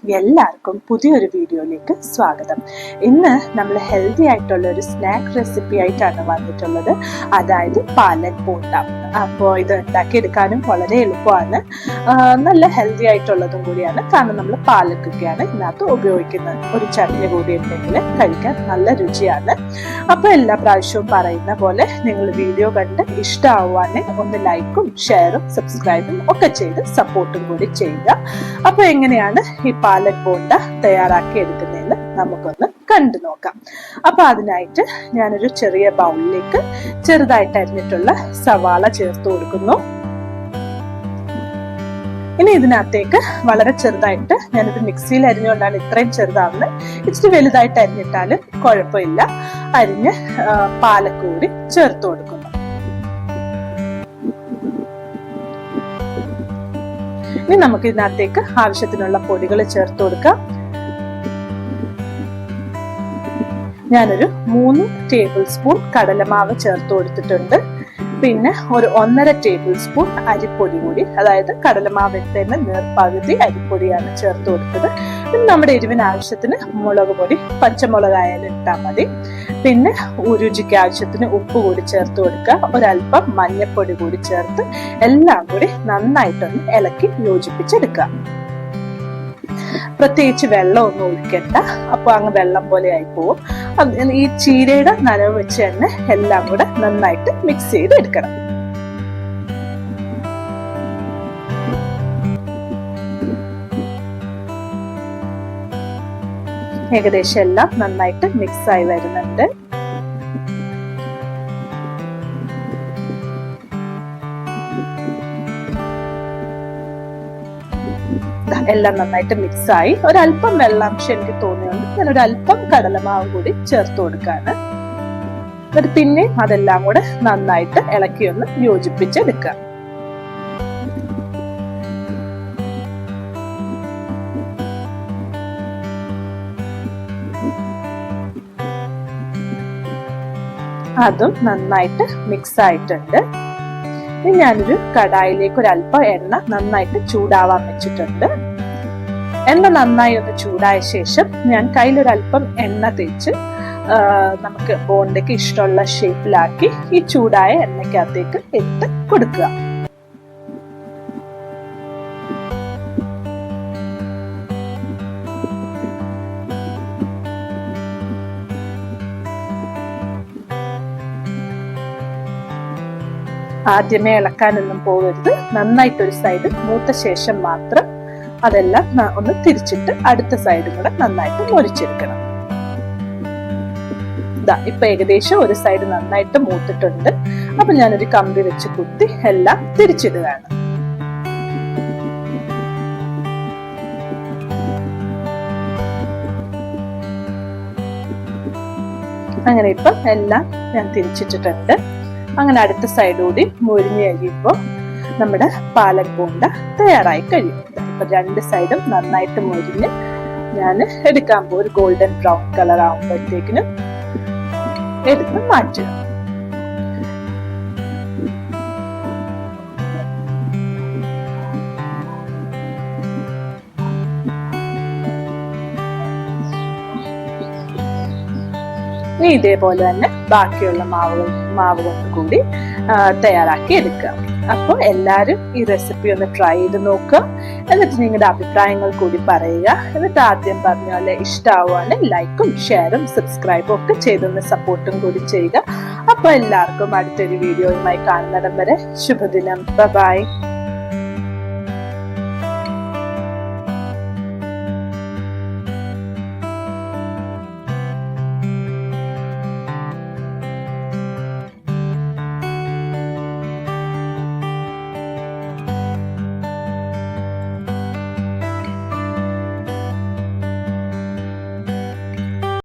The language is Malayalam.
എല്ലാവർക്കും പുതിയൊരു വീഡിയോയിലേക്ക് സ്വാഗതം. ഇന്ന് നമ്മൾ ഹെൽത്തി ആയിട്ടുള്ള ഒരു സ്നാക്ക് റെസിപ്പി ആയിട്ടാണ് വന്നിട്ടുള്ളത്, അതായത് പാലക് ബോണ്ട. അപ്പോൾ ഇത് ഉണ്ടാക്കിയെടുക്കാനും വളരെ എളുപ്പമാണ്, നല്ല ഹെൽത്തി ആയിട്ടുള്ളതും കൂടിയാണ്. കാരണം നമ്മൾ പാലക്കൊക്കെയാണ് ഇതിനകത്ത് ഉപയോഗിക്കുന്നത്. ഒരു ചട്നി കൂടി ഉണ്ടെങ്കിൽ കഴിക്കാൻ നല്ല രുചിയാണ്. അപ്പോൾ എല്ലാ പ്രാവശ്യവും പറയുന്ന പോലെ നിങ്ങൾ വീഡിയോ കണ്ട് ഇഷ്ടമാവാനെ ഒന്ന് ലൈക്കും ഷെയറും സബ്സ്ക്രൈബും ഒക്കെ ചെയ്ത് സപ്പോർട്ടും കൂടി ചെയ്യുക. അപ്പോൾ എങ്ങനെയാണ് ഈ പാലക് ബോണ്ട തയ്യാറാക്കി എടുക്കുന്നതെന്ന് നമുക്കൊന്ന് കണ്ടു നോക്കാം. അപ്പൊ അതിനായിട്ട് ഞാനൊരു ചെറിയ ബൗളിലേക്ക് ചെറുതായിട്ട് അരിഞ്ഞിട്ടുള്ള സവാള ചേർത്ത് കൊടുക്കുന്നു. ഇനി ഇതിനകത്തേക്ക് വളരെ ചെറുതായിട്ട്, ഞാനിത് മിക്സിയിൽ അരിഞ്ഞുകൊണ്ടാണ് ഇത്രയും ചെറുതാവുന്നത്, ഇച്ചിരി വലുതായിട്ട് അരിഞ്ഞിട്ടാലും കുഴപ്പമില്ല, അരിഞ്ഞ് പാലക്കൂടി ചേർത്ത് കൊടുക്കുന്നു. ഇനി നമുക്ക് ഇതിനകത്തേക്ക് ആവശ്യത്തിനുള്ള പൊടികൾ ചേർത്ത് കൊടുക്കാം. ഞാനൊരു 3 ടേബിൾ സ്പൂൺ കടലമാവ് ചേർത്ത് കൊടുത്തിട്ടുണ്ട്. പിന്നെ ഒരു 1.5 ടേബിൾ സ്പൂൺ അരിപ്പൊടി കൂടി, അതായത് കടലമാവിന്റെ നേർപകുതി അരിപ്പൊടിയാണ് ചേർത്ത് കൊടുത്തത്. പിന്നെ നമ്മുടെ എരിവിന് ആവശ്യത്തിന് മുളക് പൊടി, പച്ചമുളകായാലും ഇട്ടാൽ മതി. പിന്നെ രുചിക്ക് ആവശ്യത്തിന് ഉപ്പ് കൂടി ചേർത്ത് കൊടുക്കുക. ഒരല്പം മഞ്ഞൾപ്പൊടി കൂടി ചേർത്ത് എല്ലാം കൂടി നന്നായിട്ടൊന്ന് ഇളക്കി യോജിപ്പിച്ചെടുക്കുക. പ്രത്യേകിച്ച് വെള്ളമൊന്നും ഒഴിക്കണ്ട, അപ്പൊ അങ്ങ് വെള്ളം പോലെ ആയി പോവും. ഈ ചീരയുടെ നനവ് വെച്ച് തന്നെ എല്ലാം കൂടെ നന്നായിട്ട് മിക്സ് ചെയ്ത് എടുക്കണം. ഏകദേശം എല്ലാം നന്നായിട്ട് മിക്സ് ആയി വരുന്നുണ്ട്. എല്ലാം നന്നായിട്ട് മിക്സ് ആയി. ഒരല്പം വെള്ളാംശം എനിക്ക് തോന്നിയുണ്ട്, ഞാൻ ഒരല്പം കടലമാവ് കൂടി ചേർത്ത് കൊടുക്കാണ്. എന്നിട്ട് പിന്നെ അതെല്ലാം കൂടെ നന്നായിട്ട് ഇളക്കിയൊന്ന് യോജിപ്പിച്ചെടുക്കുക. അതും നന്നായിട്ട് മിക്സ് ആയിട്ടുണ്ട്. ഇനി ഞാനൊരു കടായിലേക്ക് ഒരല്പം എണ്ണ നന്നായിട്ട് ചൂടാവാൻ വെച്ചിട്ടുണ്ട്. എണ്ണ നന്നായി ഒന്ന് ചൂടായ ശേഷം ഞാൻ കയ്യിലൊരല്പം എണ്ണ തേച്ച് നമുക്ക് ബോണ്ടയ്ക്ക് ഇഷ്ടമുള്ള ഷേപ്പിലാക്കി ഈ ചൂടായ എണ്ണയ്ക്കകത്തേക്ക് ഇട്ട് കൊടുക്കുക. ആദ്യമേ ഇളക്കാനൊന്നും പോകരുത്. നന്നായിട്ടൊരു സൈഡ് മൂത്ത ശേഷം മാത്രം അതെല്ലാം ഒന്ന് തിരിച്ചിട്ട് അടുത്ത സൈഡും കൂടെ നന്നായിട്ട് മൊരിച്ചെടുക്കണം. ഇപ്പൊ ഏകദേശം ഒരു സൈഡ് നന്നായിട്ട് മൂത്തിട്ടുണ്ട്. അപ്പൊ ഞാനൊരു കമ്പി വെച്ച് കുത്തി എല്ലാം തിരിച്ചിടുകയാണ്. അങ്ങനെ ഇപ്പൊ എല്ലാം ഞാൻ തിരിച്ചിട്ടിട്ടുണ്ട്. അങ്ങനെ അടുത്ത സൈഡ് കൂടി മൊരിഞ്ഞ് കഴിയുമ്പോൾ നമ്മുടെ പാലക് ബോണ്ട തയ്യാറായി കഴിയും. ഇപ്പൊ 2 സൈഡും നന്നായിട്ട് മൊരിഞ്ഞ് ഞാൻ എടുക്കാൻ പോകും. ഒരു ഗോൾഡൻ ബ്രൗൺ കളർ ആവുമ്പോഴത്തേക്കിനും എടുത്ത് മാറ്റുക. ഇനി ഇതേപോലെ തന്നെ ബാക്കിയുള്ള മാവ് കൊണ്ട് കൂടി തയ്യാറാക്കി എടുക്കുക. അപ്പോൾ എല്ലാവരും ഈ റെസിപ്പി ഒന്ന് ട്രൈ ചെയ്ത് നോക്കുക. എന്നിട്ട് നിങ്ങളുടെ അഭിപ്രായങ്ങൾ കൂടി പറയുക. എന്നിട്ട് ആദ്യം പറഞ്ഞ പോലെ ഇഷ്ടമാവുകയാണ് ലൈക്കും ഷെയറും സബ്സ്ക്രൈബും ഒക്കെ ചെയ്തൊന്ന് സപ്പോർട്ടും കൂടി ചെയ്യുക. അപ്പോൾ എല്ലാവർക്കും അടുത്തൊരു വീഡിയോയുമായി കാണുന്നിടം വരെ ശുഭദിനം. ബൈ.